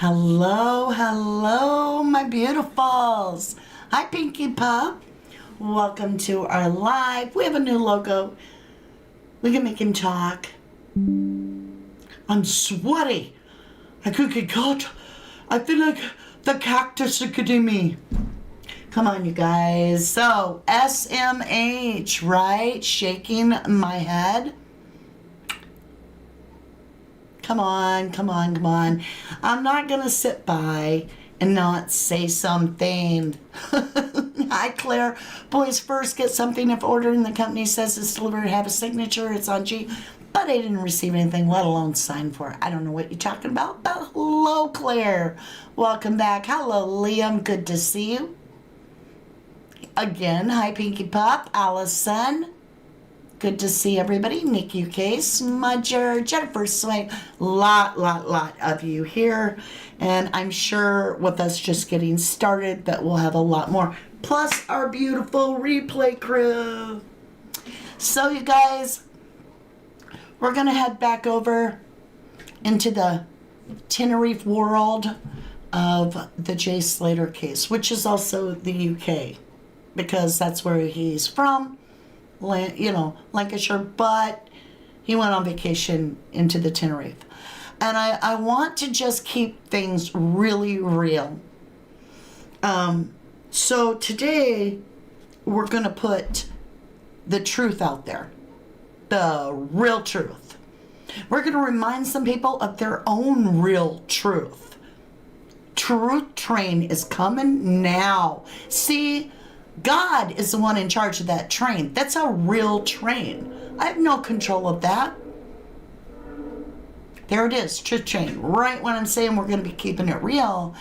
Hello, hello, my beautifuls. Hi, Pinky Pup. Welcome to our live. We have a new logo. We can make him talk. I'm sweaty. I could get caught. I feel like the cactus academy. Come on, you guys. So, SMH, right? Shaking my head. Come on, come on, come on. I'm not going to sit by and not say something. Hi, Claire. Boys first get something if ordering. The company says it's delivered, have a signature. It's on G. But I didn't receive anything, let alone sign for it. I don't know what you're talking about. But hello, Claire. Welcome back. Hello, Liam. Good to see you. Again, hi, Pinky Pup. Allison. Good to see everybody. Nick UK, Smudger, Jennifer Swain. Lot of you here. And I'm sure with us just getting started that we'll have a lot more. Plus our beautiful replay crew. So you guys, we're going to head back over into the Tenerife world of the Jay Slater case, which is also the UK, because that's where he's from. You know, Lancashire, but he went on vacation into the Tenerife. And I want to just keep things really real. So today, we're going to put the truth out there. The real truth. We're going to remind some people of their own real truth. Truth train is coming now. See, God is the one in charge of that train. That's a real train. I have no control of that. There it is, truth train. Right when I'm saying we're going to be keeping it real.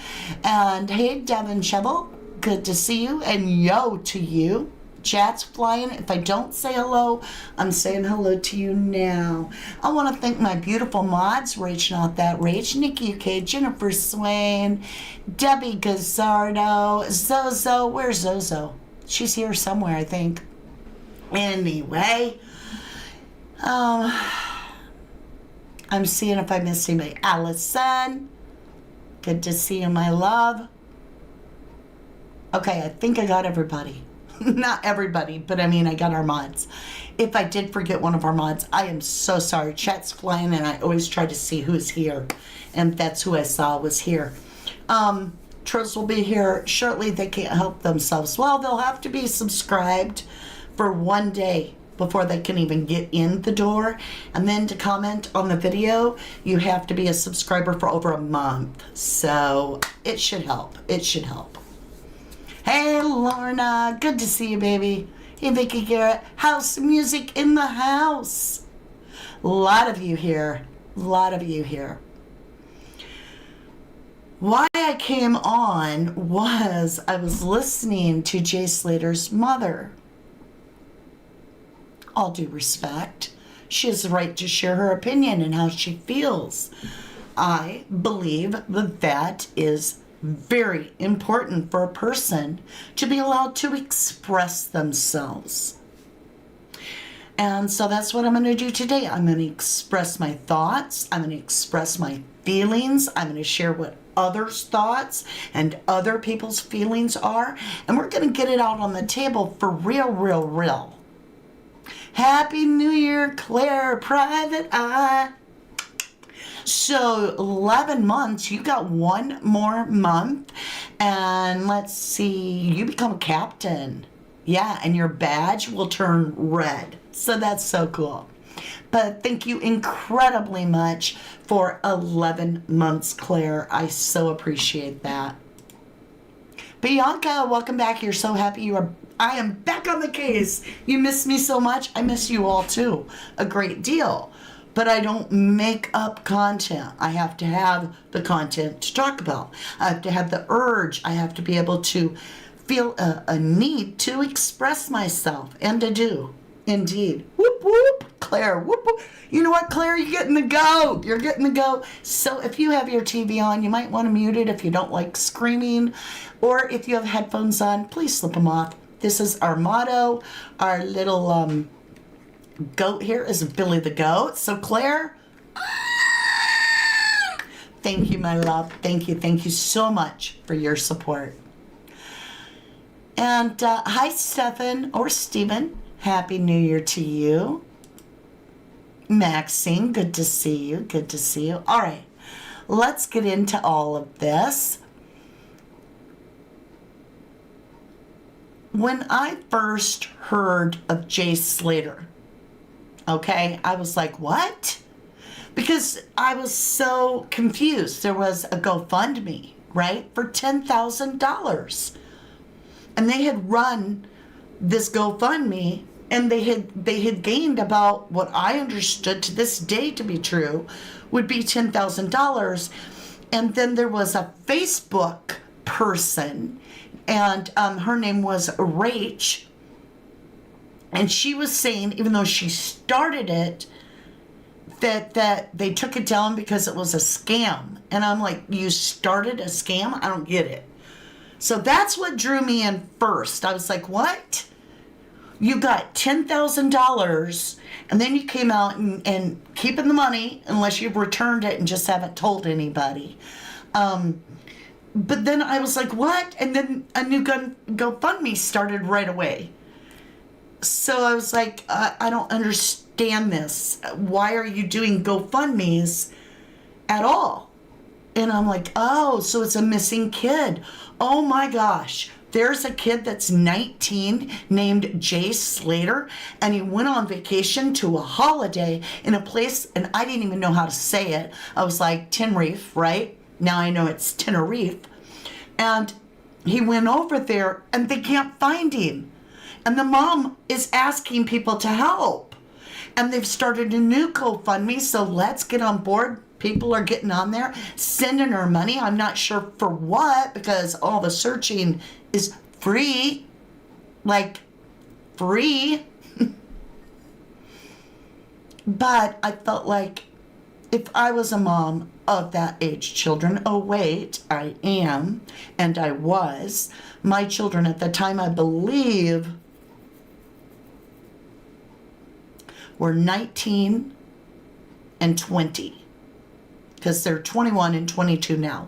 And hey, Devin Shovel, good to see you. And yo to you. Chat's flying. If I don't say hello, I'm saying hello to you now. I want to thank my beautiful mods, Rach Not That Rach, Nikki UK, Jennifer Swain, Debbie Gazzardo, Zozo. Where's Zozo? She's here somewhere, I think. Anyway, I'm seeing if I missed anybody. Allison, good to see you, my love. Okay, I think I got everybody. Not everybody, but I mean, I got our mods. If I did forget one of our mods, I am so sorry. Chat's flying, and I always try to see who's here. And that's who I saw was here. Trolls will be here shortly. They can't help themselves. Well, they'll have to be subscribed for 1 day before they can even get in the door. And then to comment on the video, you have to be a subscriber for over a month. So it should help. It should help. Hey, Lorna. Good to see you, baby. Hey, Vicky Garrett. House music in the house. A lot of you here. A lot of you here. Why I came on was I was listening to Jay Slater's mother. All due respect, she has the right to share her opinion and how she feels. I believe that that is very important for a person to be allowed to express themselves. And so that's what I'm going to do today. I'm going to express my thoughts. I'm going to express my feelings. I'm going to share what others' thoughts and other people's feelings are. And we're going to get it out on the table for real. Happy New Year, Claire, Private Eye. So 11 months, you got one more month. And let's see, you become a captain. Yeah, and your badge will turn red. So that's so cool. But thank you incredibly much for 11 months, Claire. I so appreciate that. Bianca, welcome back. You're so happy you are. I am back on the case. You miss me so much. I miss you all too. A great deal. But I don't make up content. I have to have the content to talk about. I have to have the urge. I have to be able to feel a need to express myself and to do. Indeed. Whoop, whoop. Claire, whoop, whoop. You know what, Claire? You're getting the go. You're getting the go. So if you have your TV on, you might want to mute it if you don't like screaming. Or if you have headphones on, please slip them off. This is our motto. Our little goat here is Billy the Goat. So Claire, Thank you, my love. Thank you. Thank you so much for your support. And hi, Stephen or Stephen. Happy New Year to you. Maxine, good to see you. Good to see you. All right, let's get into all of this. When I first heard of Jay Slater, okay, I was like, what? Because I was so confused. There was a GoFundMe, right, for $10,000. And they had run this GoFundMe, and they had gained about what I understood to this day to be true would be $10,000. And then there was a Facebook person, and her name was Rach, and she was saying, even though she started it, that they took it down because it was a scam. And I'm like, you started a scam? I don't get it. So that's what drew me in first. I was like, what? You got $10,000 and then you came out and keeping the money unless you've returned it and just haven't told anybody. But then I was like, what? And then a new GoFundMe started right away. So I was like, I don't understand this. Why are you doing GoFundMes at all? And I'm like, oh, so it's a missing kid. Oh my gosh. There's a kid that's 19 named Jay Slater, and he went on vacation to a holiday in a place, and I didn't even know how to say it. I was like, Tenerife, right? Now I know it's Tenerife. And he went over there, and they can't find him. And the mom is asking people to help. And they've started a new GoFundMe, so let's get on board. People are getting on there, sending her money. I'm not sure for what, because all the searching is free. Like, free. But I felt like if I was a mom of that age children, oh wait, I am, and I was. My children at the time, I believe, were 19 and 20. Because they're 21 and 22 now.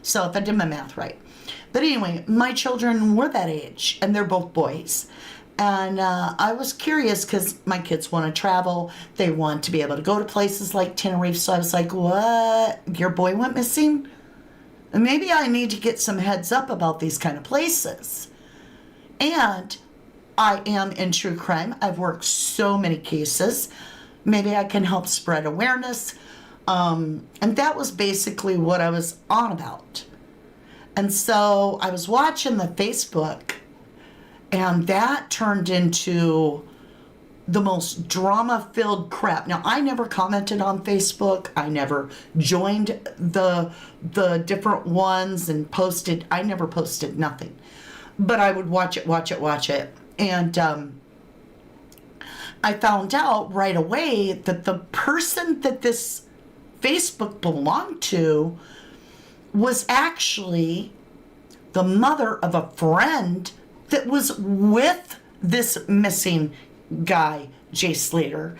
So if I did my math right. But anyway, my children were that age, and they're both boys. And I was curious because my kids want to travel. They want to be able to go to places like Tenerife. So I was like, what? Your boy went missing? And maybe I need to get some heads up about these kind of places. And I am in true crime. I've worked so many cases. Maybe I can help spread awareness. And that was basically what I was on about. And so I was watching the Facebook, and that turned into the most drama-filled crap. Now, I never commented on Facebook. I never joined the different ones and posted. I never posted nothing. But I would watch it. And I found out right away that the person that this Facebook belonged to was actually the mother of a friend that was with this missing guy, Jay Slater,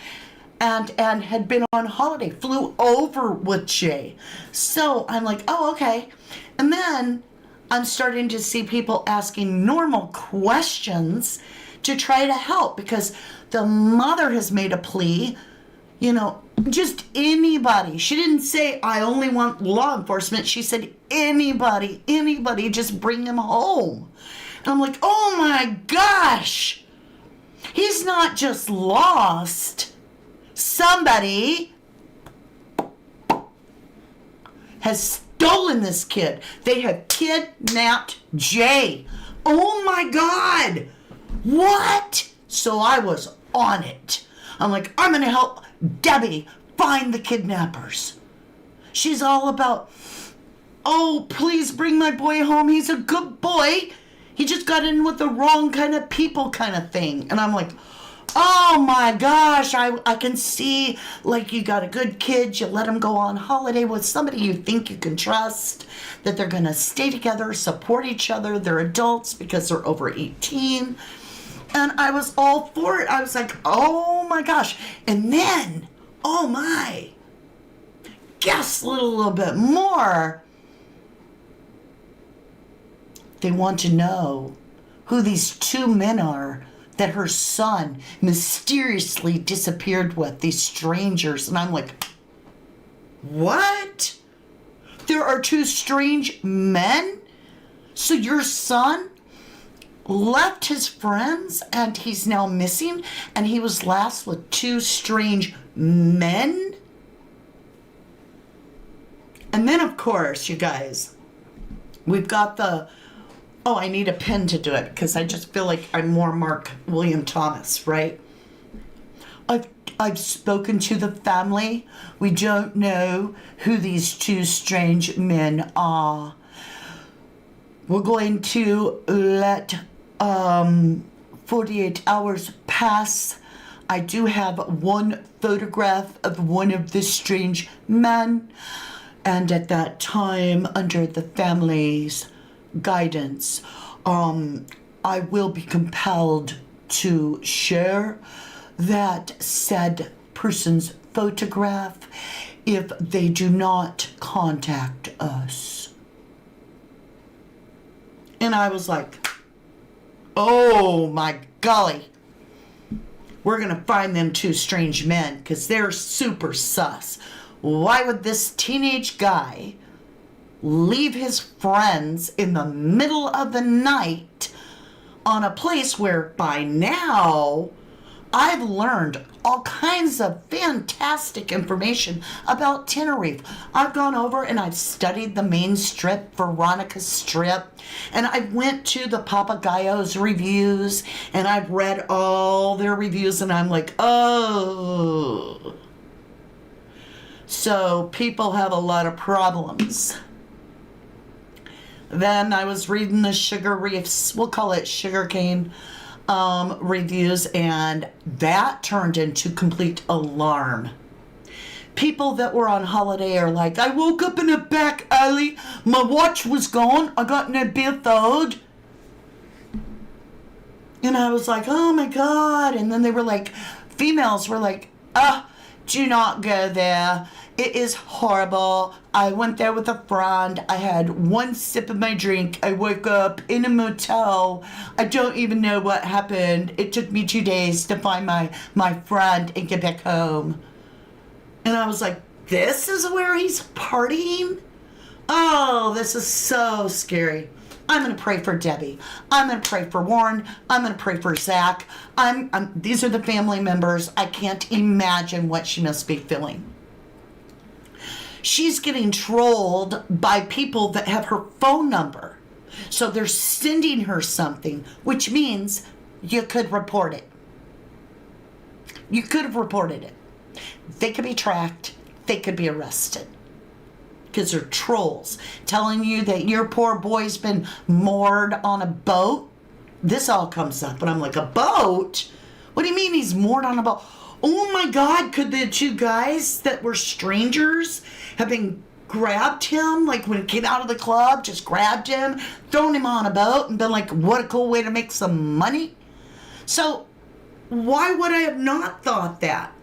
and had been on holiday, flew over with Jay. So I'm like, oh, okay. And then I'm starting to see people asking normal questions to try to help, because the mother has made a plea. You know, just anybody. She didn't say, I only want law enforcement. She said, anybody, just bring him home. And I'm like, oh my gosh. He's not just lost. Somebody has stolen this kid. They have kidnapped Jay. Oh my God. What? So I was on it. I'm like, I'm going to help Debbie find the kidnappers. She's all about, oh, please bring my boy home. He's a good boy. He just got in with the wrong kind of people kind of thing. And I'm like, oh my gosh, I can see, like, you got a good kid. You let him go on holiday with somebody you think you can trust, that they're going to stay together, support each other. They're adults because they're over 18. And I was all for it. I was like, oh my gosh. And then, oh my, gaslit a little bit more. They want to know who these two men are that her son mysteriously disappeared with, these strangers. And I'm like, what? There are two strange men? So your son left his friends and he's now missing, and he was last with two strange men? And then, of course, you guys, we've got the... Oh, I need a pen to do it because I just feel like I'm more Mark William Thomas, right? I've spoken to the family. We don't know who these two strange men are. We're going to let 48 hours pass. I do have one photograph of one of the strange men. And at that time, under the family's guidance, I will be compelled to share that said person's photograph if they do not contact us. And I was like, oh my golly, we're gonna find them two strange men because they're super sus. Why would this teenage guy leave his friends in the middle of the night on a place where by now I've learned all kinds of fantastic information about Tenerife. I've gone over and I've studied the main strip, Veronica Strip, and I went to the Papagayo's reviews and I've read all their reviews and I'm like, oh. So people have a lot of problems. Then I was reading the Sugar Reefs, we'll call it sugarcane reviews, and that turned into complete alarm. People that were on holiday are like, I woke up in a back alley, my watch was gone, I got in a bathrobe. And I was like, oh my God. And then they were like, females were like, do not go there. It is horrible. I went there with a friend. I had one sip of my drink. I woke up in a motel. I don't even know what happened. It took me 2 days to find my friend and get back home. And I was like, this is where he's partying? Oh, this is so scary. I'm going to pray for Debbie. I'm going to pray for Warren. I'm going to pray for Zach. These are the family members. I can't imagine what she must be feeling. She's getting trolled by people that have her phone number. So they're sending her something, which means you could report it. You could have reported it. They could be tracked. They could be arrested. Because they're trolls telling you that your poor boy's been moored on a boat. This all comes up, and I'm like, a boat? What do you mean he's moored on a boat? Oh my God, could the two guys that were strangers have been grabbed him, like when he came out of the club, just grabbed him, thrown him on a boat, and been like, what a cool way to make some money? So why would I have not thought that?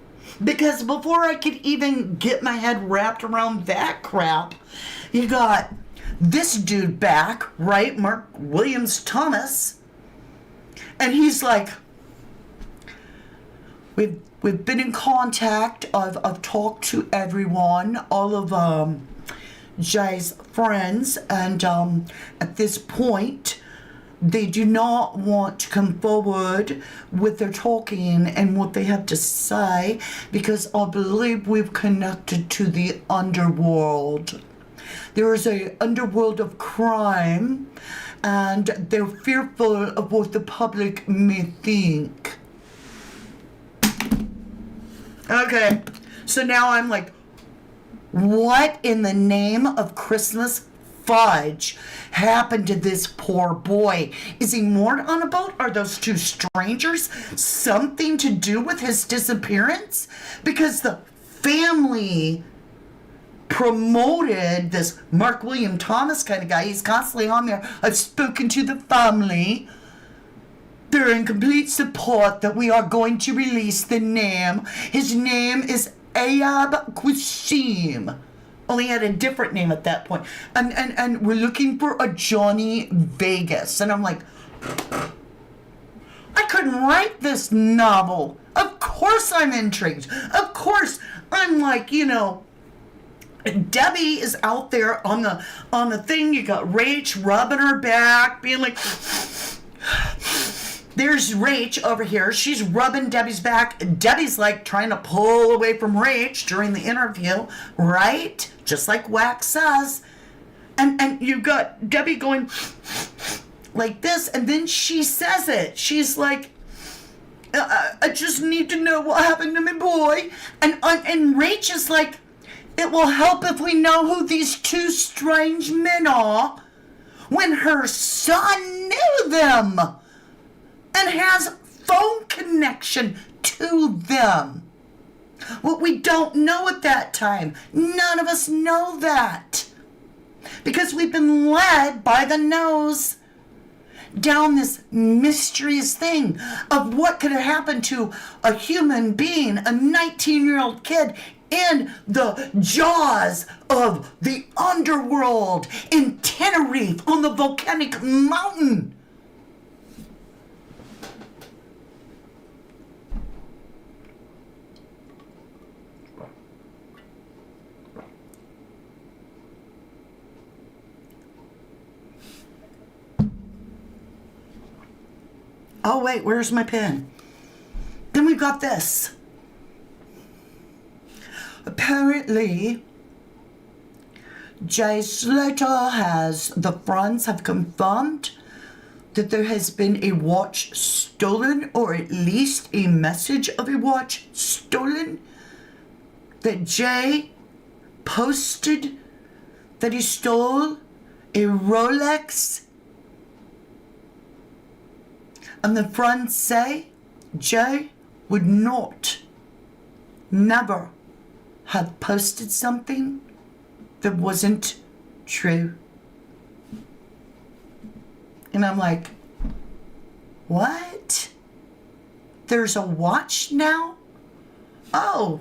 Because before I could even get my head wrapped around that crap, you got this dude back, right? Mark Williams Thomas. And he's like, we've been in contact. I've talked to everyone, all of Jay's friends, and at this point, they do not want to come forward with their talking and what they have to say because I believe we've connected to the underworld. There is a underworld of crime and they're fearful of what the public may think. Okay, so now I'm like, what in the name of Christmas fudge happened to this poor boy? Is he moored on a boat? Are those two strangers something to do with his disappearance? Because the family promoted this Mark William Thomas kind of guy. He's constantly on there. I've spoken to the family. They're in complete support that we are going to release the name. His name is Ayab Quashim. Only had a different name at that point. And we're looking for a Johnny Vegas. And I'm like, I couldn't write this novel. Of course I'm intrigued. Of course I'm like, Debbie is out there on the thing. You got Rach rubbing her back, being like, there's Rach over here. She's rubbing Debbie's back. Debbie's like trying to pull away from Rach during the interview, right? Just like Wax says. And you got Debbie going like this, and then she says it. She's like, I just need to know what happened to my boy. And Rach is like, it will help if we know who these two strange men are, when her son knew them and has phone connection to them. What we don't know at that time. None of us know that. Because we've been led by the nose down this mysterious thing of what could have happened to a human being, a 19-year-old kid, in the jaws of the underworld in Tenerife on the volcanic mountain. Oh, wait, where's my pen? Then we've got this. Apparently, Jay Slater the friends have confirmed that there has been a watch stolen, or at least a message of a watch stolen, that Jay posted that he stole a Rolex. And the friends say Jay would never have posted something that wasn't true. And I'm like, what? There's a watch now? Oh,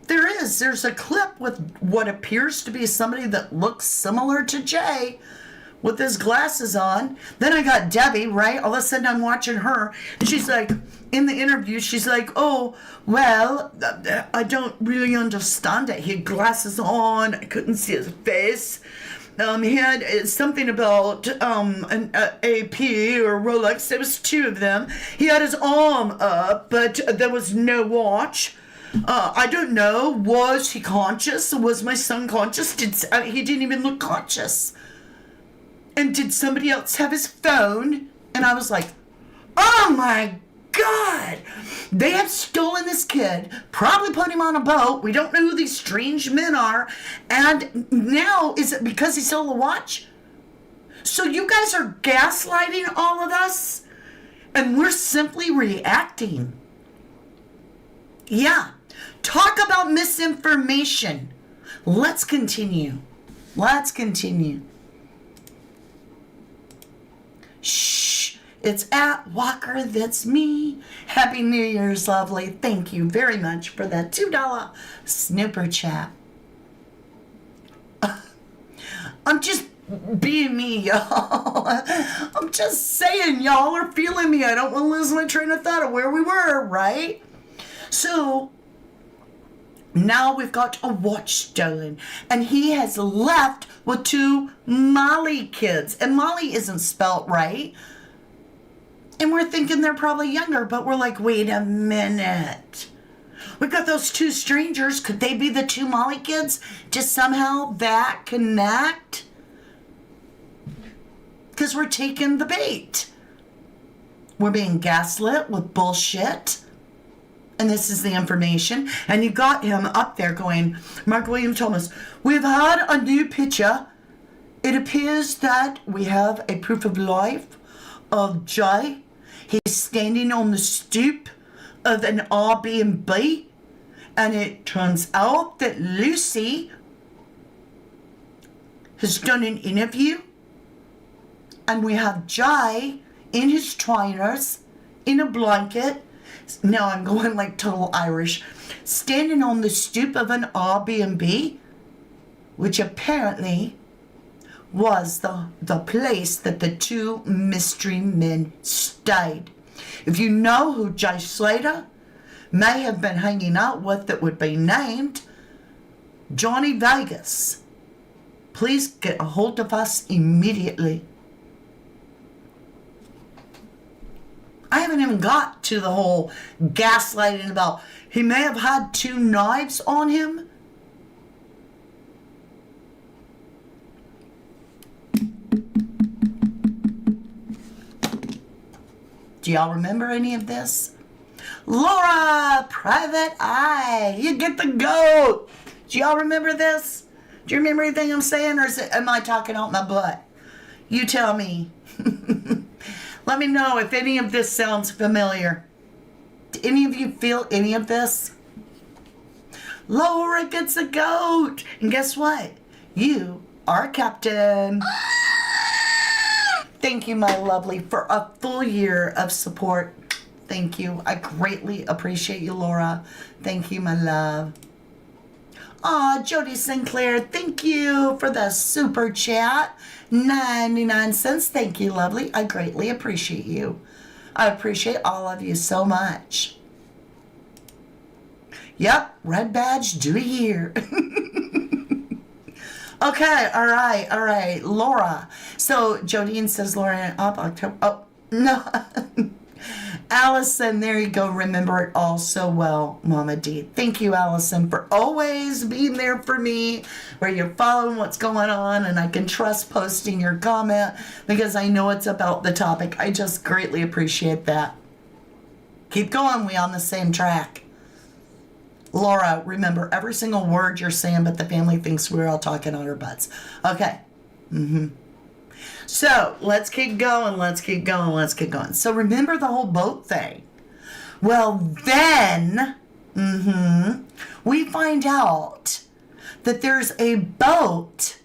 there is. There's a clip with what appears to be somebody that looks similar to Jay, with his glasses on. Then I got Debbie, right? All of a sudden I'm watching her, and she's like, in the interview, she's like, oh, well, I don't really understand it. He had glasses on. I couldn't see his face. He had something about an AP or Rolex. There was two of them. He had his arm up, but there was no watch. I don't know. Was he conscious? Was my son conscious? He didn't even look conscious. And did somebody else have his phone? And I was like, oh my God, they have stolen this kid, probably put him on a boat. We don't know who these strange men are. And now, is it because he stole a watch? So you guys are gaslighting all of us, and we're simply reacting. Yeah, talk about misinformation. Let's continue. Shh, it's at Walker, that's me. Happy New Year's, lovely. Thank you very much for that $2 snooper chat. I'm just being me, y'all. I'm just saying, y'all are feeling me. I don't want to lose my train of thought of where we were, right? So now we've got a watch stolen, and he has left with two Molly kids, and Molly isn't spelt right, and we're thinking they're probably younger, but we're like, wait a minute, we've got those two strangers. Could they be the two Molly kids? Just somehow that connect? Because we're taking the bait. We're being gaslit with bullshit. And this is the information. And you got him up there going, Mark William Thomas, we've had a new picture. It appears that we have a proof of life of Jay. He's standing on the stoop of an Airbnb. And it turns out that Lucy has done an interview. And we have Jay in his trainers, in a blanket. Now I'm going like total Irish. Standing on the stoop of an Airbnb. which apparently was the place that the two mystery men stayed. If you know who Jay Slater may have been hanging out with that would be named Johnny Vegas, please get a hold of us immediately. I haven't even got to the whole gaslighting about he may have had 2 knives on him. Do y'all remember any of this? Laura, Private Eye, you get the goat. Do y'all remember this? Do you remember anything I'm saying, or am I talking out my butt? You tell me. Let me know if any of this sounds familiar. Do any of you feel any of this? Laura gets a goat. And guess what? You are captain. Thank you, my lovely, for a full year of support. Thank you. I greatly appreciate you, Laura. Thank you, my love. Aw, Jody Sinclair, thank you for the super chat. 99 cents. Thank you, lovely. I greatly appreciate you. I appreciate all of you so much. Yep, red badge, do it here. Okay, all right. Laura. So, Jodine says, Laura, up October. Oh, no. Allison, there you go. Remember it all so well, Mama D. Thank you, Allison, for always being there for me, where you're following what's going on, and I can trust posting your comment because I know it's about the topic. I just greatly appreciate that. Keep going. We on the same track. Laura, remember every single word you're saying, but the family thinks we're all talking on our butts. Okay. So let's keep going. So remember the whole boat thing. Well, then, we find out that there's a boat.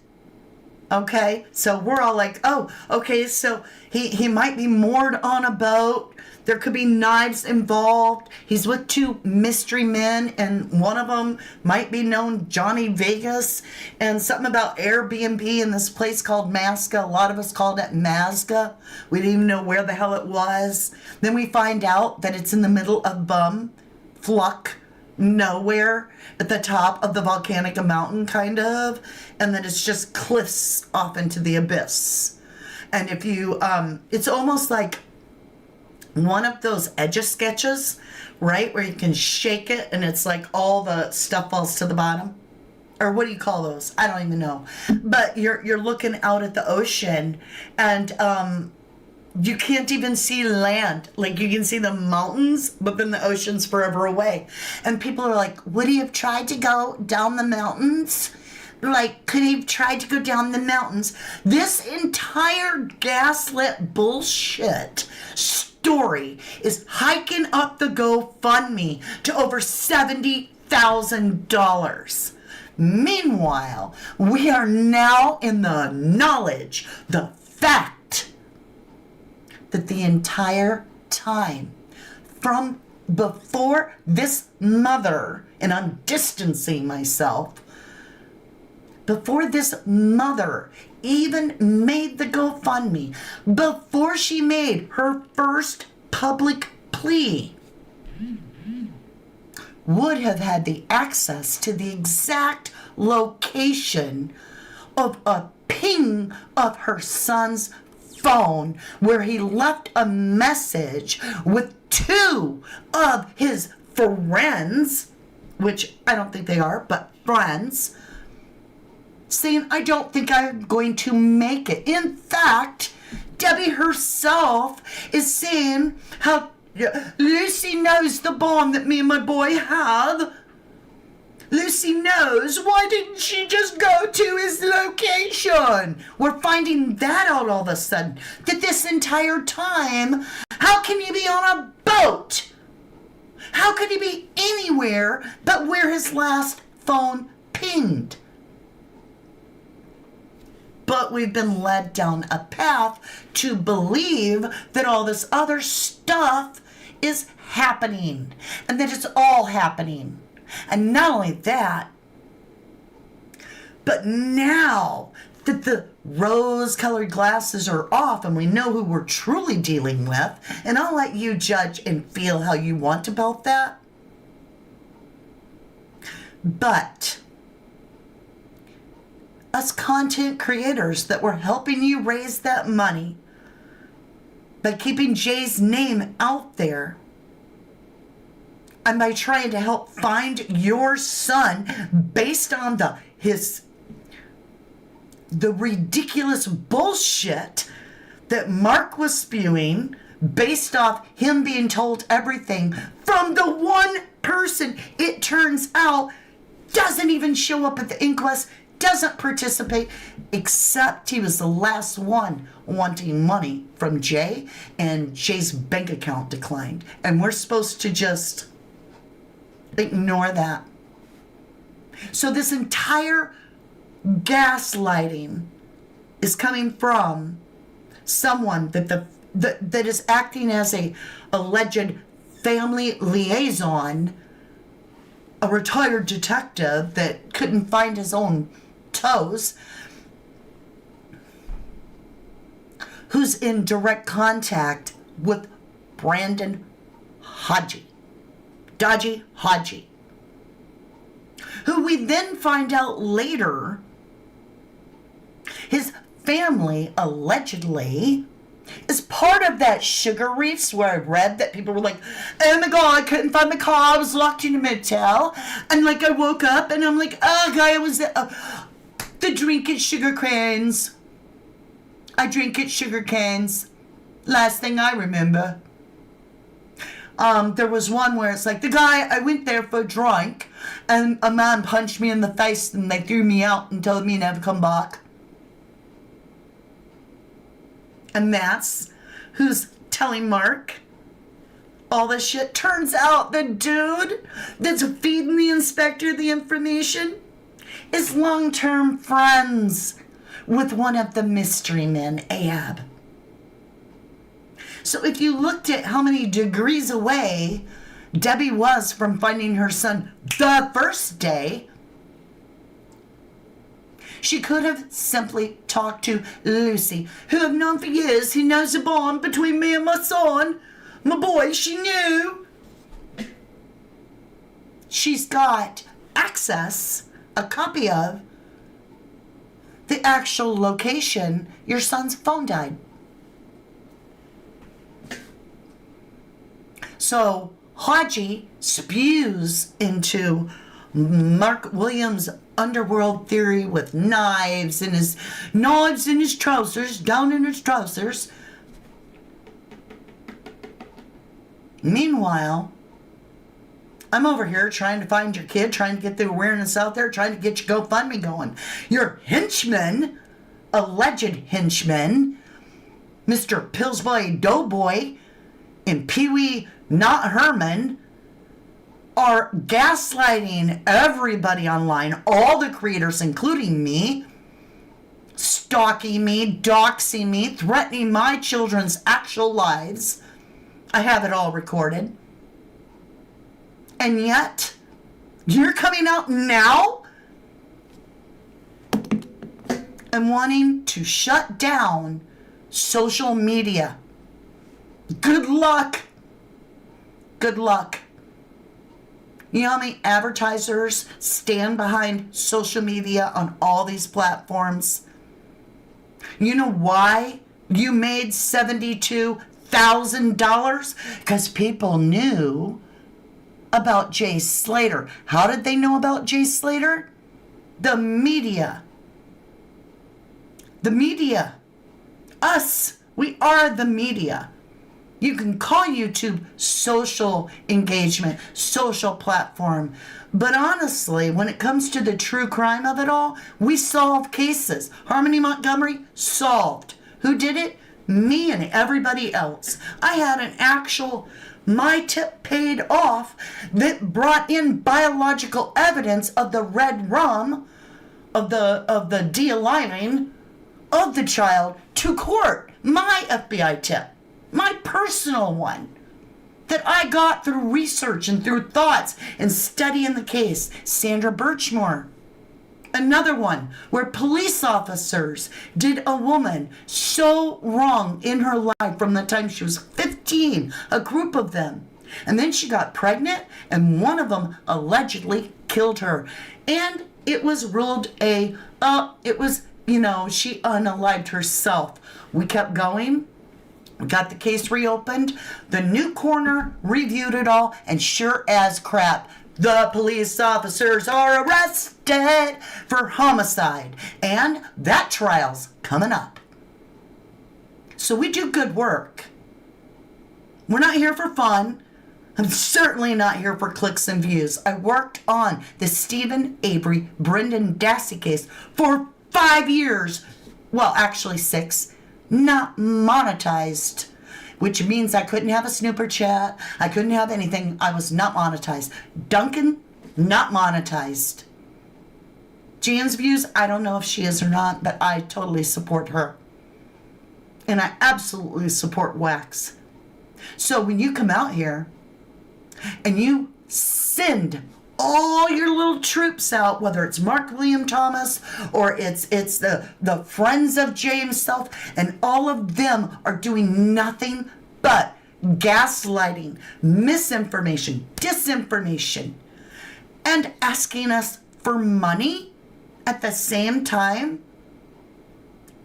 Okay. So we're all like, oh, okay. So he might be moored on a boat. There could be knives involved. He's with 2 mystery men, and one of them might be known Johnny Vegas, and something about Airbnb in this place called Masca. A lot of us called it Mazga. We didn't even know where the hell it was. Then we find out that it's in the middle of Fluck, nowhere, at the top of the volcanic mountain, kind of, and that it's just cliffs off into the abyss. And if you, it's almost like one of those Etch-a-Sketches, right, where you can shake it and it's like all the stuff falls to the bottom, or what do you call those? I don't even know. But you're looking out at the ocean, and you can't even see land. Like, you can see the mountains, but then the ocean's forever away. And people are like, would he have tried to go down the mountains? Like, could he have tried to go down the mountains? This entire gaslit bullshit story is hiking up the GoFundMe to over $70,000. Meanwhile, we are now in the knowledge, the fact, that the entire time from before this mother, and I'm distancing myself, before this mother even made the GoFundMe, before she made her first public plea, would have had the access to the exact location of a ping of her son's phone, where he left a message with 2 of his friends, which I don't think they are, but friends, saying, I don't think I'm going to make it. In fact, Debbie herself is saying how Lucy knows the bond that me and my boy have. Lucy knows. Why didn't she just go to his location? We're finding that out all of a sudden. That this entire time, how can you be on a boat? How could he be anywhere but where his last phone pinged? But we've been led down a path to believe that all this other stuff is happening, and that it's all happening. And not only that, But now that the rose-colored glasses are off and we know who we're truly dealing with, and I'll let you judge and feel how you want about that. But us content creators that were helping you raise that money by keeping Jay's name out there and by trying to help find your son based on the ridiculous bullshit that Mark was spewing based off him being told everything from the one person it turns out doesn't even show up at the inquest, doesn't participate, except he was the last one wanting money from Jay, and Jay's bank account declined. And we're supposed to just ignore that. So this entire gaslighting is coming from someone that is acting as a alleged family liaison, a retired detective that couldn't find his own toes, who's in direct contact with Brandon Dodgy Haji, who we then find out later his family allegedly is part of that sugar reefs where I read that people were like, oh my God, I couldn't find my car, I was locked in a motel, and like I woke up and I'm like, oh God, I was the drink at sugar canes. I drink at sugar canes. Last thing I remember. There was one where it's like, the guy, I went there for a drink, and a man punched me in the face, and they threw me out and told me never come back. And that's who's telling Mark all this shit. Turns out the dude that's feeding the inspector the information is long-term friends with one of the mystery men, Ahab. So if you looked at how many degrees away Debbie was from finding her son the first day, she could have simply talked to Lucy, who I've known for years. He knows the bond between me and my son. My boy, she knew. She's got access, a copy of the actual location your son's phone died. So Haji spews into Mark Williams' underworld theory with knives in his trousers, down in his trousers. Meanwhile, I'm over here trying to find your kid, trying to get the awareness out there, trying to get your GoFundMe going. Your henchman, alleged henchman, Mr. Pillsbury Doughboy and Pee-wee Not Herman, are gaslighting everybody online, all the creators, including me, stalking me, doxing me, threatening my children's actual lives. I have it all recorded. And yet, you're coming out now and wanting to shut down social media. Good luck. Good luck. You know how many advertisers stand behind social media on all these platforms? You know why you made $72,000? Because people knew about Jay Slater. How did they know about Jay Slater? The media. The media. Us. We are the media. You can call YouTube social engagement, social platform. But honestly, when it comes to the true crime of it all, we solve cases. Harmony Montgomery, solved. Who did it? Me and everybody else. I had an actual, my tip paid off that brought in biological evidence of the red rum, of the de-aliving of the child to court. My FBI tip. My personal one that I got through research and through thoughts and studying the case. Sandra Birchmore, Another one where police officers did a woman so wrong in her life from the time she was 15, a group of them. And then she got pregnant and one of them allegedly killed her. And it was ruled she unalived herself. We kept going. We got the case reopened. The new coroner reviewed it all, and sure as crap, the police officers are arrested for homicide. And that trial's coming up. So we do good work. We're not here for fun. I'm certainly not here for clicks and views. I worked on the Stephen Avery, Brendan Dassey case for 5 years. Well, actually 6. Not monetized. Which means I couldn't have a snooper chat. I couldn't have anything. I was not monetized. Duncan, not monetized. Jan's views, I don't know if she is or not, but I totally support her. And I absolutely support Wax. So when you come out here and you send all your little troops out, whether it's Mark William Thomas or it's the Friends of Jay himself, and all of them are doing nothing but gaslighting, misinformation, disinformation, and asking us for money at the same time,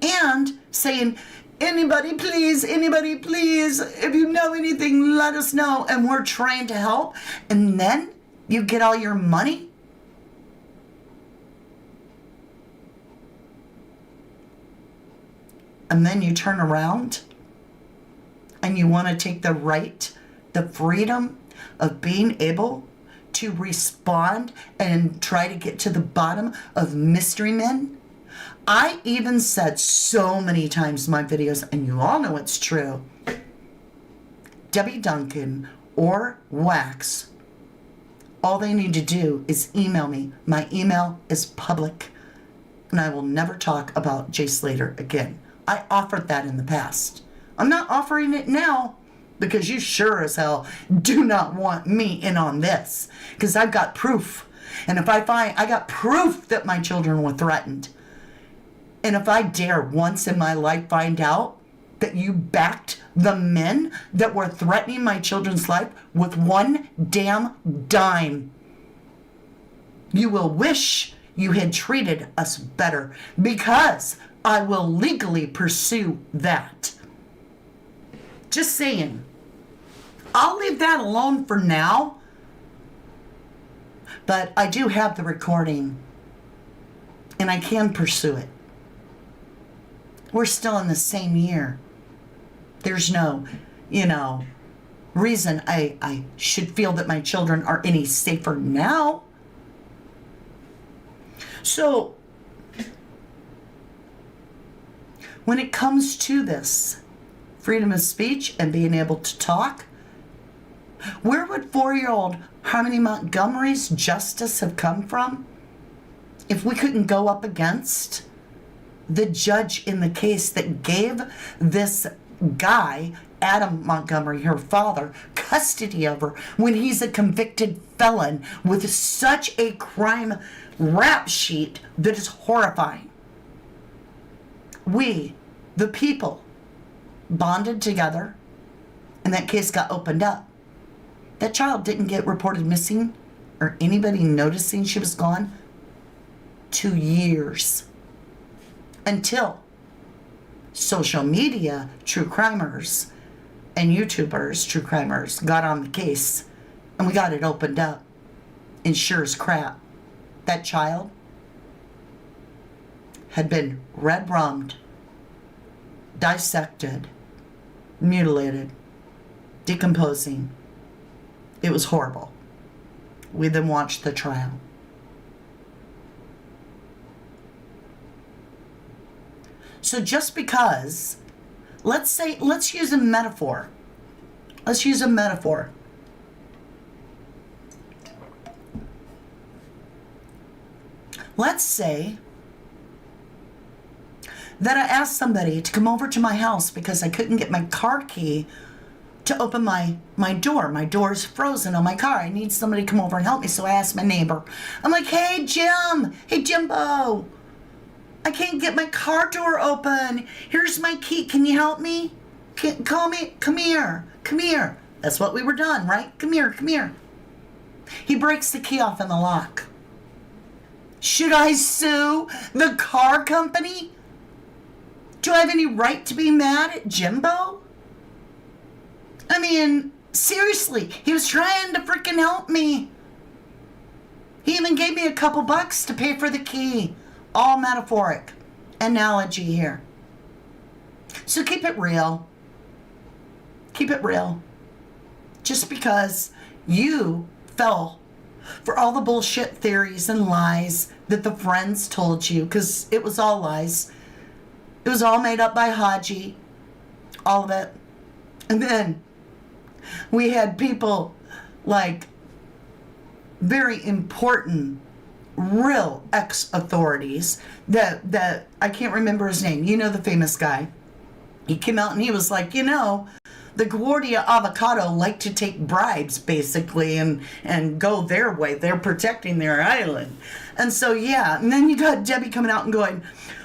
and saying, anybody please, if you know anything, let us know, and we're trying to help, and then you get all your money? And then you turn around and you want to take the right, the freedom of being able to respond and try to get to the bottom of mystery men? I even said so many times in my videos, and you all know it's true, Debbie Duncan or Wax, all they need to do is email me. My email is public, and I will never talk about Jay Slater again. I offered that in the past. I'm not offering it now because you sure as hell do not want me in on this, because I've got proof. And if I got proof that my children were threatened. And if I dare once in my life find out that you backed the men that were threatening my children's life with one damn dime, you will wish you had treated us better, because I will legally pursue that. Just saying. I'll leave that alone for now, but I do have the recording and I can pursue it. We're still in the same year. There's no, reason I should feel that my children are any safer now. So, when it comes to this, freedom of speech and being able to talk, where would 4-year-old Harmony Montgomery's justice have come from if we couldn't go up against the judge in the case that gave this guy, Adam Montgomery, her father, custody of her when he's a convicted felon with such a crime rap sheet that is horrifying? We, the people, bonded together, and that case got opened up. That child didn't get reported missing or anybody noticing she was gone 2 years. Until social media true crimers and YouTubers true crimers got on the case and we got it opened up. And sure as crap, that child had been red-rummed, dissected, mutilated, decomposing. It was horrible. We then watched the trial. So just because, let's use a metaphor. Let's use a metaphor. Let's say that I asked somebody to come over to my house because I couldn't get my car key to to open my door. My door's frozen on my car. I need somebody to come over and help me. So I asked my neighbor. I'm like, hey, Jim. Hey, Jimbo. I can't get my car door open. Here's my key. Can you help me? Call me. Come here. Come here. That's what we were done, right? Come here. Come here. He breaks the key off in the lock. Should I sue the car company? Do I have any right to be mad at Jimbo? I mean, seriously, he was trying to freaking help me. He even gave me a couple bucks to pay for the key. All metaphoric. Analogy here. So keep it real. Keep it real. Just because you fell for all the bullshit theories and lies that the friends told you, because it was all lies. It was all made up by Haji. All of it. And then we had people like very important, real ex-authorities that I can't remember his name. You know, the famous guy. He came out and he was like, you know, the Guardia Avocado like to take bribes, basically, and go their way. They're protecting their island. And so, yeah. And then you got Debbie coming out and going,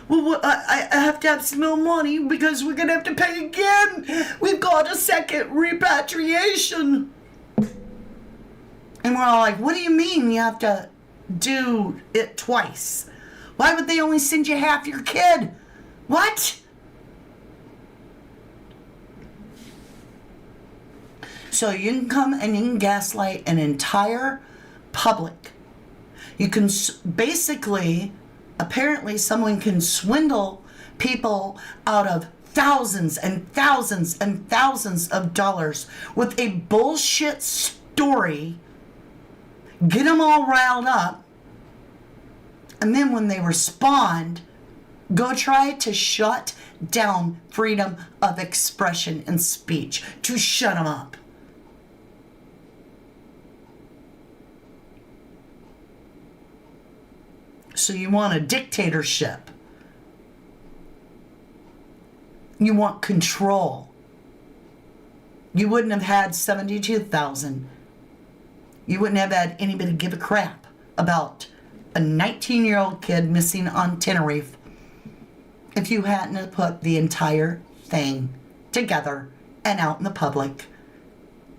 well, I have to have some more money because we're going to have to pay again. We've got a second repatriation. And we're all like, what do you mean you have to do it twice? Why would they only send you half your kid? What? So you can come and you can gaslight an entire public. You can basically, apparently someone can swindle people out of thousands and thousands and thousands of dollars with a bullshit story, get them all riled up, and then when they respond, go try to shut down freedom of expression and speech, to shut them up. So you want a dictatorship. You want control. You wouldn't have had 72,000. You wouldn't have had anybody give a crap about a 19-year-old kid missing on Tenerife if you hadn't put the entire thing together and out in the public.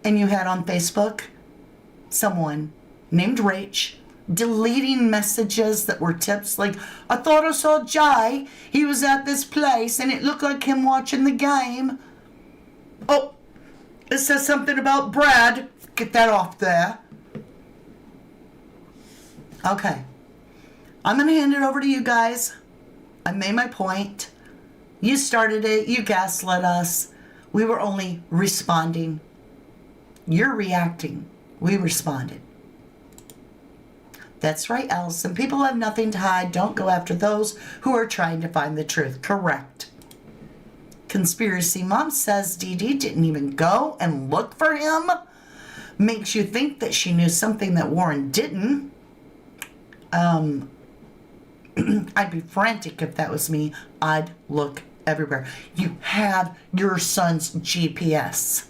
And you had on Facebook someone named Rach deleting messages that were tips like, I thought I saw Jay. He was at this place and it looked like him watching the game. Oh, it says something about Brad. Get that off there. Okay. I'm going to hand it over to you guys. I made my point. You started it. You gaslit us. We were only responding. You're reacting. We responded. That's right, Allison. People have nothing to hide. Don't go after those who are trying to find the truth. Correct. Conspiracy Mom says Dee Dee didn't even go and look for him. Makes you think that she knew something that Warren didn't. I'd be frantic if that was me. I'd look everywhere. You have your son's GPS.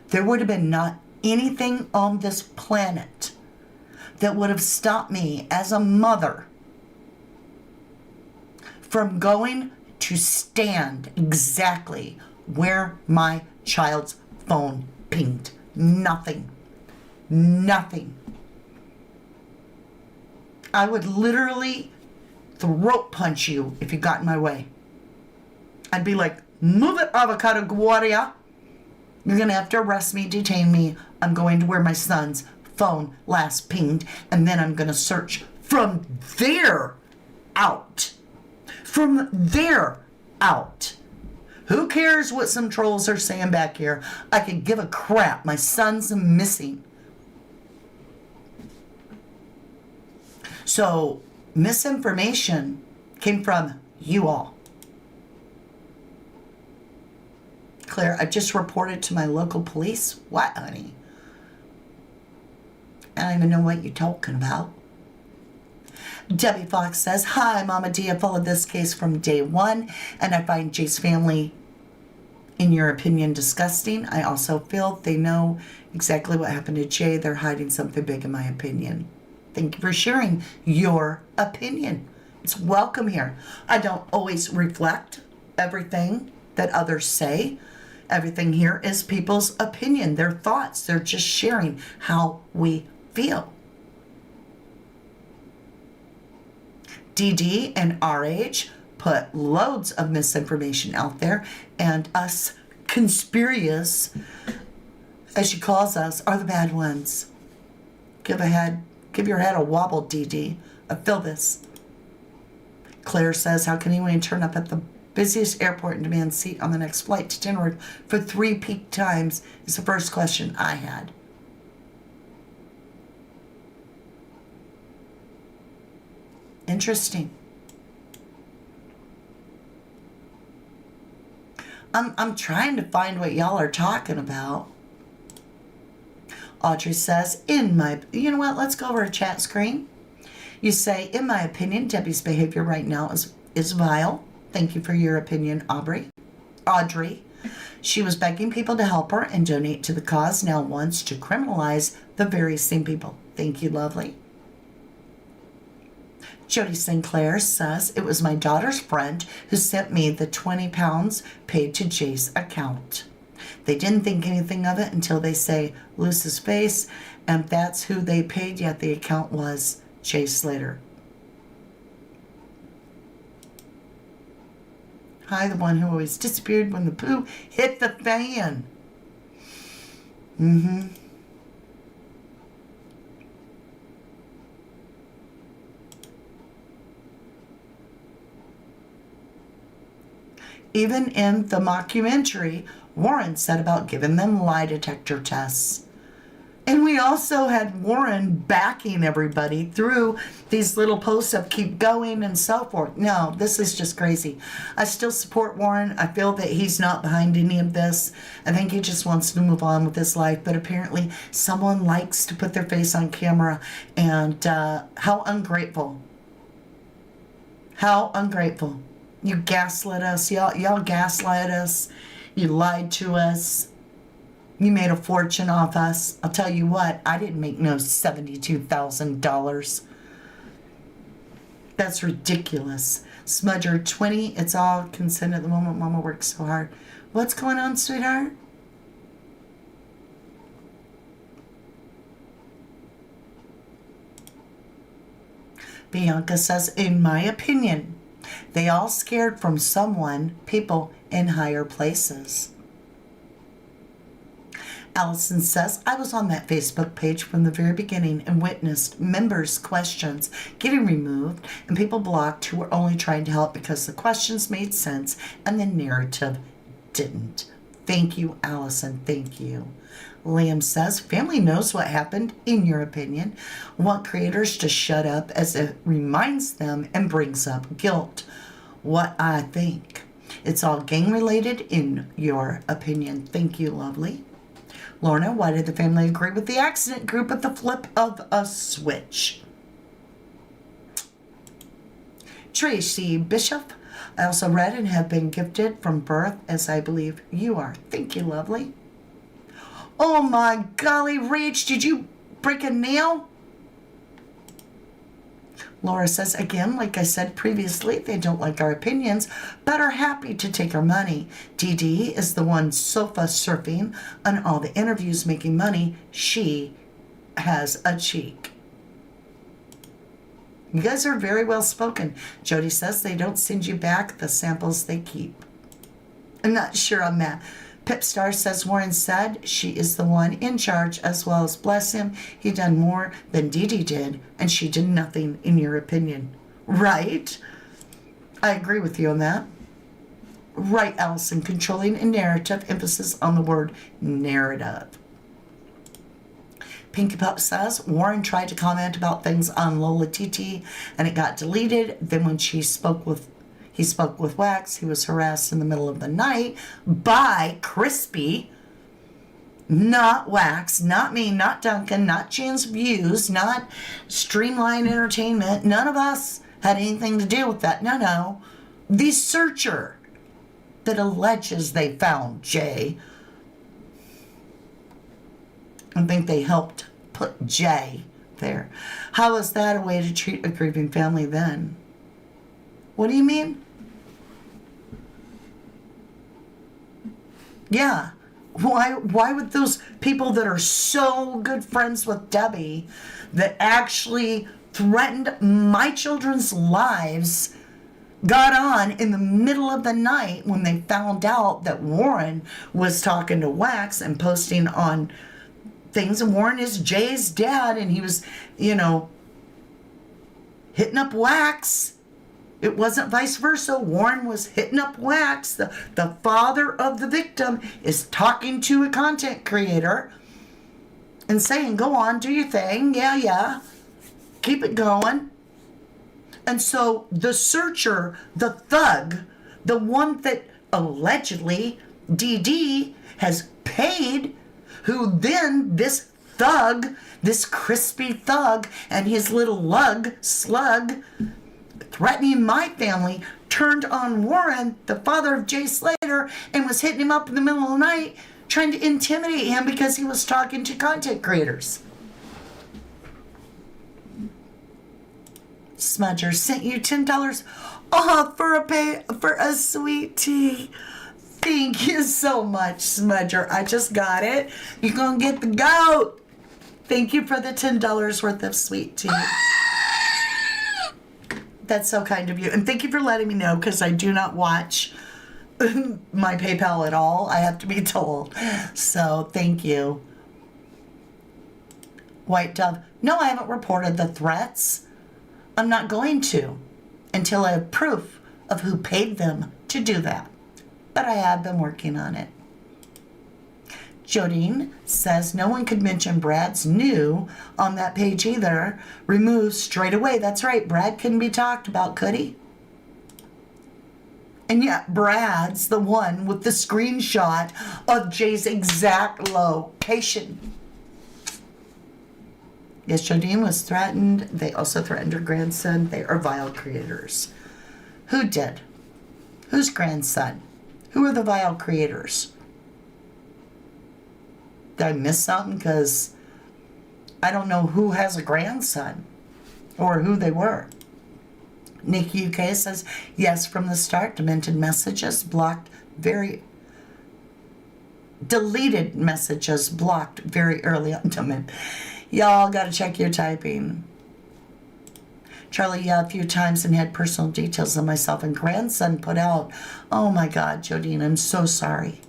There would have been not anything on this planet that would have stopped me as a mother from going to stand exactly where my child's phone pinged. Nothing. Nothing. I would literally throat punch you if you got in my way. I'd be like, move it, Avocado Guardia. You're going to have to arrest me, detain me. I'm going to where my son's phone last pinged, and then I'm going to search from there out. From there out. Who cares what some trolls are saying back here? I could give a crap. My son's missing. So, misinformation came from you all. Claire, I just reported to my local police. What, honey? I don't even know what you're talking about. Debbie Fox says, hi, Mama D. I followed this case from day one, and I find Jay's family In your opinion, disgusting. I also feel they know exactly what happened to Jay. They're hiding something big, in my opinion. Thank you for sharing your opinion. It's welcome here. I don't always reflect everything that others say. Everything here is people's opinion, their thoughts. They're just sharing how we feel. DD and RH put loads of misinformation out there, and us conspiracists, as she calls us, are the bad ones. Give your head a wobble, DD. I feel this. Claire says, how can anyone turn up at the busiest airport and demand a seat on the next flight to Denver for 3 peak times is the first question I had. Interesting. I'm trying to find what y'all are talking about. Audrey says, you know what, let's go over a chat screen. You say, in my opinion, Debbie's behavior right now is vile. Thank you for your opinion, Audrey. She was begging people to help her and donate to the cause, now wants to criminalize the very same people. Thank you, lovely. Jody Sinclair says, it was my daughter's friend who sent me the 20 pounds paid to Jay's account. They didn't think anything of it until they say Luce's face, and that's who they paid, yet the account was Jay Slater. Hi, the one who always disappeared when the poo hit the fan. Even in the mockumentary, Warren said about giving them lie detector tests. And we also had Warren backing everybody through these little posts of keep going and so forth. No, this is just crazy. I still support Warren. I feel that he's not behind any of this. I think he just wants to move on with his life. But apparently someone likes to put their face on camera. And how ungrateful. How ungrateful. You gaslit us. Y'all gaslight us. You lied to us. You made a fortune off us. I'll tell you what, I didn't make no $72,000. That's ridiculous. Smudger 20, it's all consent at the moment. Mama works so hard. What's going on, sweetheart? Bianca says, in my opinion, they all scared from people in higher places. Allison says, I was on that Facebook page from the very beginning and witnessed members' questions getting removed and people blocked who were only trying to help because the questions made sense and the narrative didn't. Thank you, Allison. Thank you. Liam says, family knows what happened, in your opinion. Want creators to shut up as it reminds them and brings up guilt. What I think. It's all gang related, in your opinion. Thank you, lovely. Lorna, why did the family agree with the accident group at the flip of a switch? Tracy Bishop, I also read and have been gifted from birth, as I believe you are. Thank you, lovely. Oh my golly, Rach, did you break a nail? Laura says, again, like I said previously, they don't like our opinions, but are happy to take our money. DD is the one sofa surfing on all the interviews making money. She has a cheek. You guys are very well spoken. Jody says they don't send you back the samples they keep. I'm not sure on that. Pipstar says Warren said she is the one in charge, as well as bless him. He done more than Dee Dee did, and she did nothing, in your opinion. Right? I agree with you on that. Right, Allison. Controlling a narrative, emphasis on the word narrative. Pinky Pup says Warren tried to comment about things on Lola TT, and it got deleted. Then when he spoke with Wax, he was harassed in the middle of the night by Crispy, not Wax, not me, not Duncan, not Jan's Views, not Streamline Entertainment. None of us had anything to do with that. No. The Searcher. that alleges they found Jay. I think they helped put Jay there. How is that a way to treat a grieving family then? What do you mean? Yeah. Why would those people that are so good friends with Debbie, that actually threatened my children's lives, got on in the middle of the night when they found out that Warren was talking to Wax and posting on things, and Warren is Jay's dad, and he was, hitting up Wax. It wasn't vice versa. Warren was hitting up Wax. The father of the victim is talking to a content creator and saying, go on, do your thing. Yeah. Keep it going. And so the searcher, the thug, the one that allegedly DD has paid, who then this thug, this crispy thug and his little slug, threatening my family, turned on Warren, the father of Jay Slater, and was hitting him up in the middle of the night, trying to intimidate him because he was talking to content creators. Smudger sent you $10 for a sweet tea. Thank you so much, Smudger. I just got it. You're gonna get the goat. Thank you for the $10 worth of sweet tea. That's so kind of you. And thank you for letting me know, because I do not watch my PayPal at all. I have to be told. So thank you. White Dove. No, I haven't reported the threats. I'm not going to until I have proof of who paid them to do that. But I have been working on it. Jodine says no one could mention Brad's new on that page either. Remove straight away. That's right. Brad couldn't be talked about, could he? And yet Brad's the one with the screenshot of Jay's exact location. Yes, Jodine was threatened. They also threatened her grandson. They are vile creators. Who did? Whose grandson? Who are the vile creators? Did I miss something? Because I don't know who has a grandson or who they were. Nikki UK says, yes, from the start, demented messages blocked deleted messages blocked very early on. Y'all got to check your typing. Charlie, yeah, a few times and had personal details of myself and grandson put out. Oh my God, Jodine, I'm so sorry.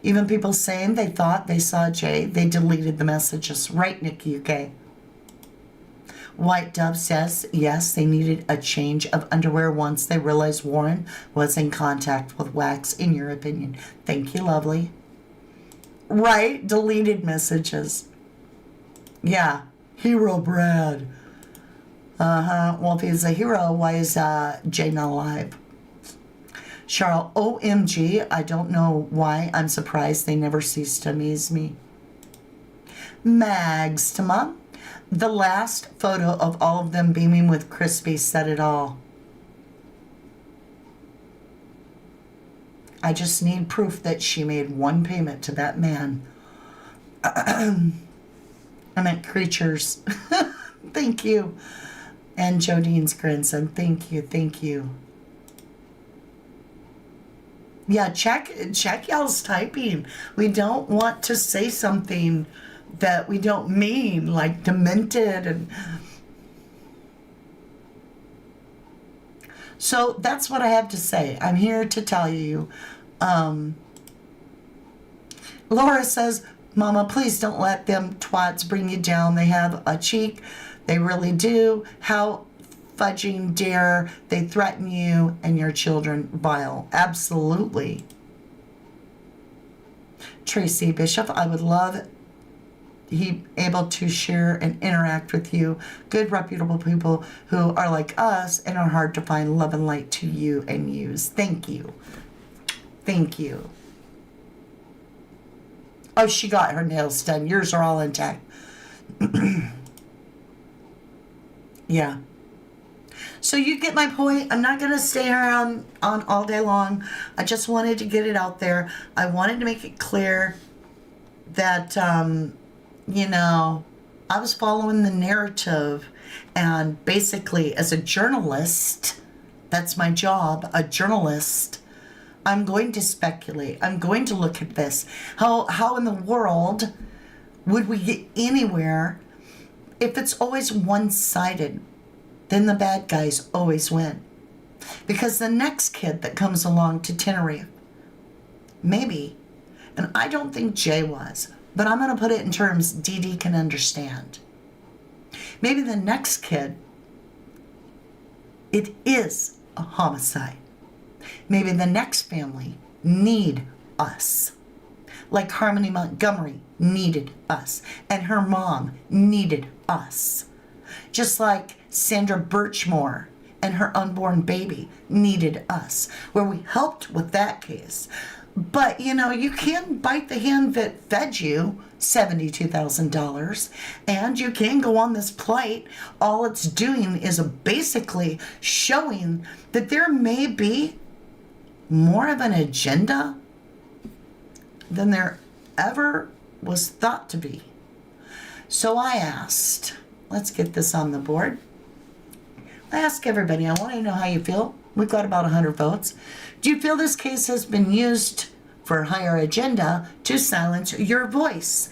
Even people saying they thought they saw Jay, they deleted the messages. Right, Nikki UK. White Dove says, yes, they needed a change of underwear once they realized Warren was in contact with Wax, in your opinion. Thank you, lovely. Right, deleted messages. Yeah, hero Brad. Well, if he's a hero, why is Jay not alive? Cheryl, OMG, I don't know why. I'm surprised they never cease to amaze me. Magstama, the last photo of all of them beaming with Crispy said it all. I just need proof that she made one payment to that man. I meant creatures. Thank you. And Jodine's grandson. Thank you. Thank you. Yeah, check y'all's typing. We don't want to say something that we don't mean, like demented. And so that's what I have to say. I'm here to tell you. Laura says, Mama, please don't let them twats bring you down. They have a cheek. They really do. How fudging dare they threaten you and your children? Vile. Absolutely. Tracy Bishop, I would love he able to share and interact with you. Good, reputable people who are like us and are hard to find love and light to you and use. Thank you. Thank you. Oh, she got her nails done. Yours are all intact. Yeah. So you get my point. I'm not going to stay around on all day long. I just wanted to get it out there. I wanted to make it clear that, you know, I was following the narrative. And basically, as a journalist, that's my job, a journalist, I'm going to speculate. I'm going to look at this. How in the world would we get anywhere if it's always one-sided? Then the bad guys always win. Because the next kid that comes along to Tenerife, maybe, and I don't think Jay was, but I'm going to put it in terms Dee Dee can understand. Maybe the next kid, it is a homicide. Maybe the next family need us. Like Harmony Montgomery needed us, and her mom needed us. Just like Sandra Birchmore and her unborn baby needed us, where we helped with that case. But, you know, you can bite the hand that fed you $72,000, and you can go on this plight. All it's doing is basically showing that there may be more of an agenda than there ever was thought to be. So I asked, let's get this on the board. I ask everybody, I want to know how you feel. We've got about 100 votes. Do you feel this case has been used for a higher agenda to silence your voice?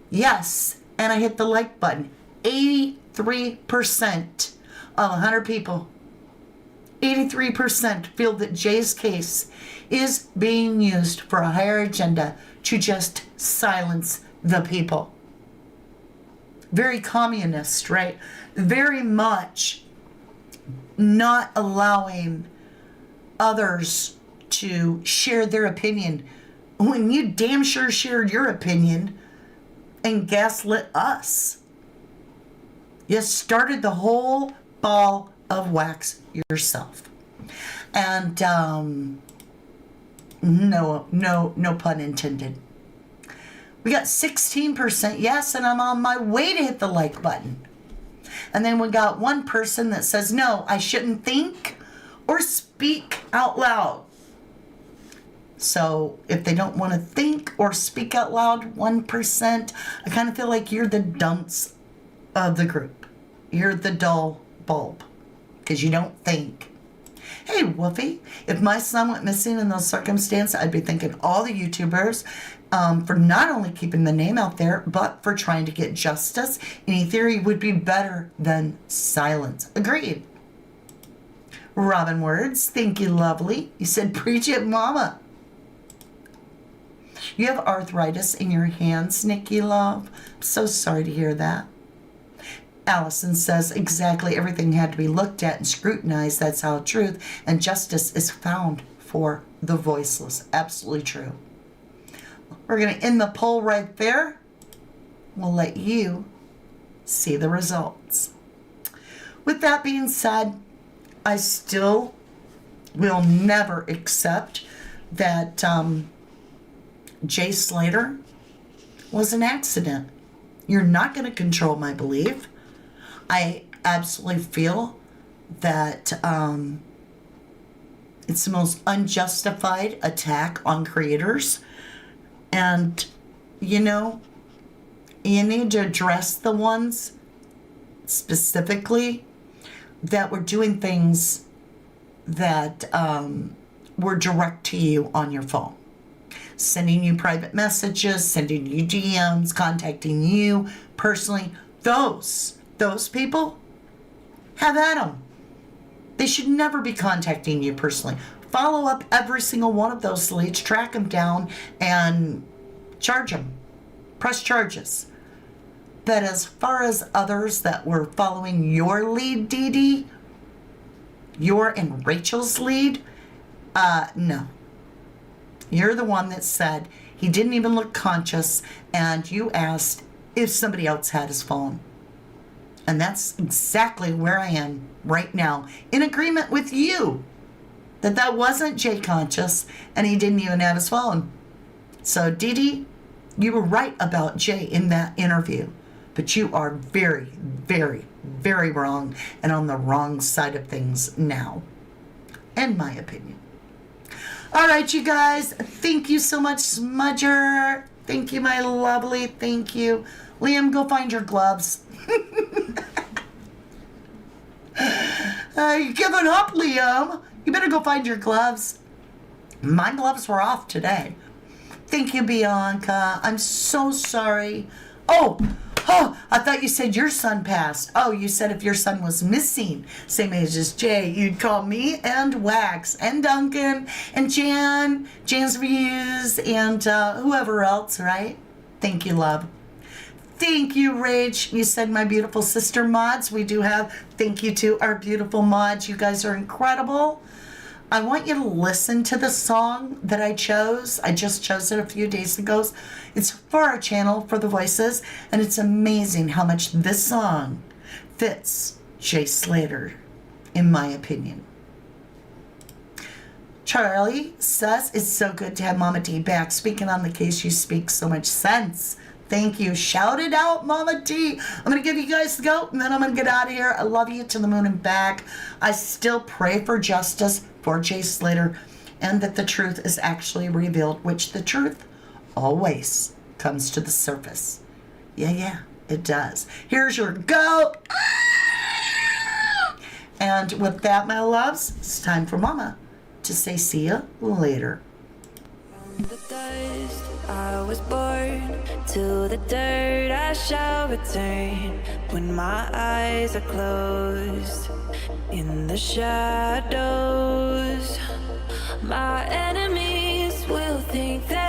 Yes, and I hit the like button. 83% of 100 people, 83% feel that Jay's case is being used for a higher agenda to just silence the people. Very communist, right? Very much not allowing others to share their opinion when you damn sure shared your opinion and gaslit us. You started the whole ball of wax yourself. And no pun intended. We got 16% yes, and I'm on my way to hit the like button. And then we got one person that says, no, I shouldn't think or speak out loud. So if they don't want to think or speak out loud, 1%, I kind of feel like you're the dunce of the group. You're the dull bulb because you don't think. Hey, Woofy, if my son went missing in those circumstances, I'd be thanking all the YouTubers for not only keeping the name out there, but for trying to get justice. Any theory would be better than silence. Agreed. Robin Words, thank you, lovely. You said, preach it, mama. You have arthritis in your hands, Nikki Love. I'm so sorry to hear that. Allison says, exactly, everything had to be looked at and scrutinized. That's how truth and justice is found for the voiceless. Absolutely true. We're going to end the poll right there. We'll let you see the results. With that being said, I still will never accept that Jay Slater was an accident. You're not going to control my belief. I absolutely feel that it's the most unjustified attack on creators. And, you know, you need to address the ones specifically that were doing things that were direct to you on your phone. Sending you private messages, sending you DMs, contacting you personally. Those people, have at them. They should never be contacting you personally. Follow up every single one of those leads, track them down, and charge them. Press charges. But as far as others that were following your lead, Dee Dee, your and Rachel's lead, no. You're the one that said he didn't even look conscious, and you asked if somebody else had his phone. And that's exactly where I am right now, in agreement with you, that wasn't Jay conscious, and he didn't even have his phone. So, Dee Dee, you were right about Jay in that interview. but you are very, very, very wrong and on the wrong side of things now, in my opinion. All right, you guys. Thank you so much, Smudger. Thank you, my lovely. Thank you. Liam, go find your gloves. You're giving up, Liam. You better go find your gloves. My gloves were off today. Thank you, Bianca. I'm so sorry. Oh, I thought you said your son passed. Oh, you said if your son was missing, same age as Jay, you'd call me and Wax and Duncan and Jan's Reviews, and whoever else, right? Thank you, love. Thank you, Rach. You said my beautiful sister mods. We do have, thank you to our beautiful mods. You guys are incredible. I want you to listen to the song that I chose. I just chose it a few days ago. It's for our channel, for the voices, and it's amazing how much this song fits Jay Slater, in my opinion. Charlie says, it's so good to have Mama T back. Speaking on the case, you speak so much sense. Thank you. Shout it out, Mama T. I'm going to give you guys the go, and then I'm going to get out of here. I love you to the moon and back. I still pray for justice for Jay Slater, and that the truth is actually revealed, which the truth always comes to the surface. Yeah, it does. Here's your go. And with that, my loves, it's time for Mama to say see ya later. From the dust I was born, to the dirt I shall return. When my eyes are closed, in the shadows, my enemies will think that